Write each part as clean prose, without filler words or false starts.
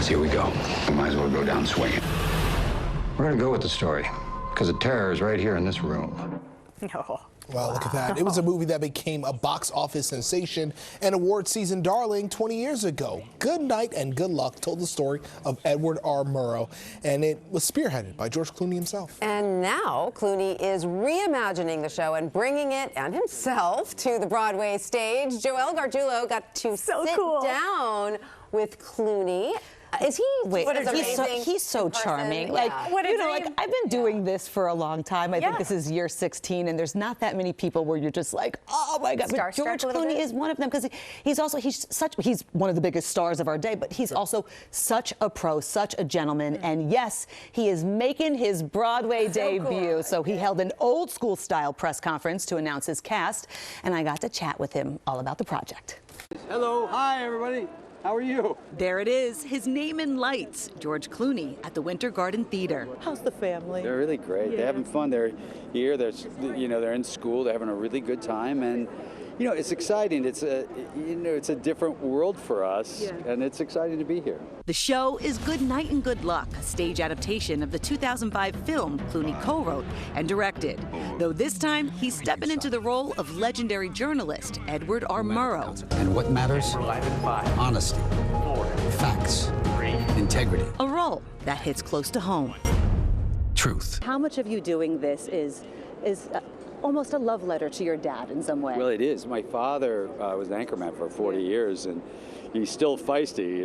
Fellas, here we go. We might as well go down swinging. We're gonna go with the story, because the terror is right here in this room. No. Well, look at that. It was a movie that became a box office sensation and award season darling 20 years ago. Good Night and Good Luck told the story of Edward R. Murrow, and it was spearheaded by George Clooney himself. And now Clooney is reimagining the show and bringing it and himself to the Broadway stage. Joelle Garguilo got to sit down with Clooney. Is he? Wait, he's so charming. Yeah. Like, like I've been doing this for a long time. I think this is year 16, and there's not that many people where you're just like, oh my God. But George Clooney is one of them, because he's one of the biggest stars of our day, but he's also such a pro, such a gentleman. And yes, he is making his Broadway debut. Cool. So he held an old school style press conference to announce his cast, and I got to chat with him all about the project. Hello, hi everybody. How are you? There it is, his name in lights, George Clooney at the Winter Garden Theater. How's the family? They're really great. Yeah. They're having fun. They're here. They're in school. They're having a really good time, and it's exciting. It's a different world for us, and it's exciting to be here. The show is Good Night and Good Luck, a stage adaptation of the 2005 film Clooney co-wrote and directed. Though this time, he's stepping into the role of legendary journalist Edward R. Murrow. And what matters? Honesty, facts, integrity. A role that hits close to home. Truth. How much of you doing this is almost a love letter to your dad in some way? Well, it is. My father was an anchorman for 40 years, and he's still feisty.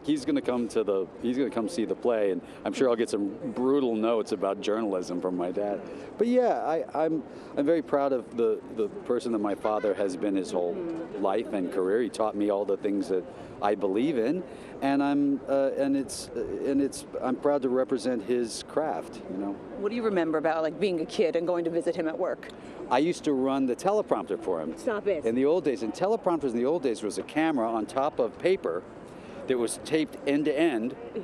He's going to come see the play, and I'm sure I'll get some brutal notes about journalism from my dad. But yeah, I'm very proud of the person that my father has been his whole life and career. He taught me all the things that I believe in, and I'm proud to represent his craft. What do you remember about being a kid and going to visit him at work? I used to run the teleprompter for him. Stop it. In the old days, and teleprompters in the old days was a camera on top of paper that was taped end to end. Yeah.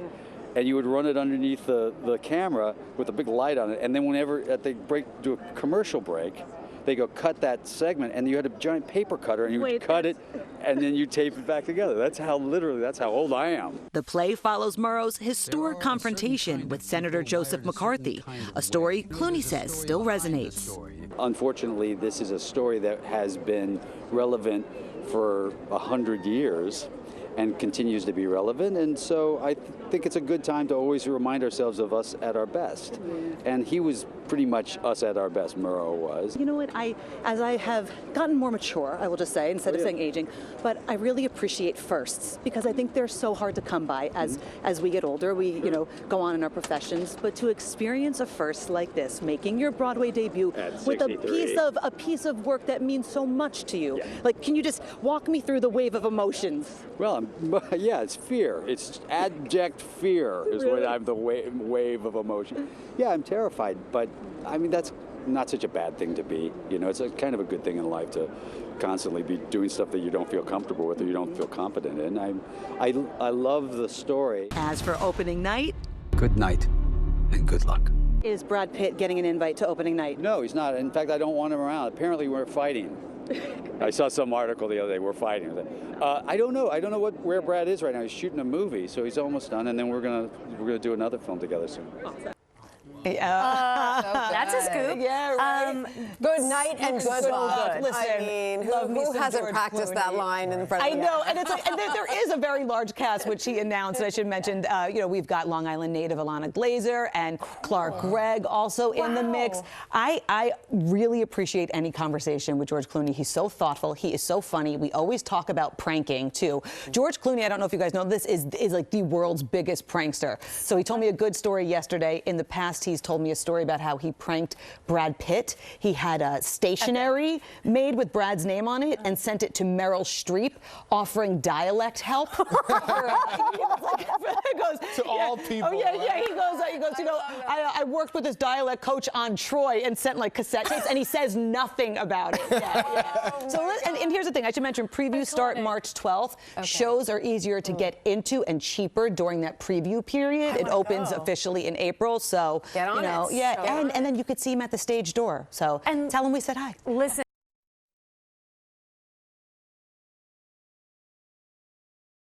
And you would run it underneath the camera with a big light on it, and then whenever they do a commercial break, they go cut that segment, and you had a giant paper cutter, and you would cut it, and then you tape it back together. That's how old I am. The play follows Murrow's historic confrontation with Senator Joseph McCarthy, a story Clooney says still resonates. Unfortunately, this is a story that has been relevant for 100 years and continues to be relevant, and so I think it's a good time to always remind ourselves of us at our best. And he was pretty much us at our best, Murrow was. You know what, as I have gotten more mature, I will just say, instead of saying aging, but I really appreciate firsts, because I think they're so hard to come by as we get older. We, go on in our professions, but to experience a first like this, making your Broadway debut with a piece of work that means so much to you. Yeah. Can you just walk me through the wave of emotions? Well, it's fear. It's abject fear is what I'm the wave of emotion. Yeah, I'm terrified, but I mean, that's not such a bad thing to be. It's a kind of a good thing in life to constantly be doing stuff that you don't feel comfortable with or you don't feel competent in. I love the story. As for opening night, good night and good luck. Is Brad Pitt getting an invite to opening night? No, he's not. In fact, I don't want him around. Apparently, we're fighting. I saw some article the other day. We're fighting. I don't know. I don't know where Brad is right now. He's shooting a movie, so he's almost done, and then we're gonna do another film together soon. That's a scoop. Yeah, right. Good night and good luck. Listen, I mean, who hasn't practiced that line in front of I know, and it's and there is a very large cast, which he announced. I should mention, we've got Long Island native Alana Glazer and Clark Gregg also in the mix. I really appreciate any conversation with George Clooney. He's so thoughtful. He is so funny. We always talk about pranking too. George Clooney, I don't know if you guys know this, is like the world's biggest prankster. So he told me a good story yesterday. In the past, he's told me a story about how he pranked Brad Pitt. He had a stationery made with Brad's name on it and sent it to Meryl Streep, offering dialect help. To all people. Oh yeah. He goes. I worked with this dialect coach on Troy and sent cassette tapes, and he says nothing about it. Yeah. So and here's the thing. I should mention previews start March 12th. Okay. Shows are easier to get into and cheaper during that preview period. It opens officially in April. So get on it. And then you could see him at the stage door. So tell him we said hi. Listen.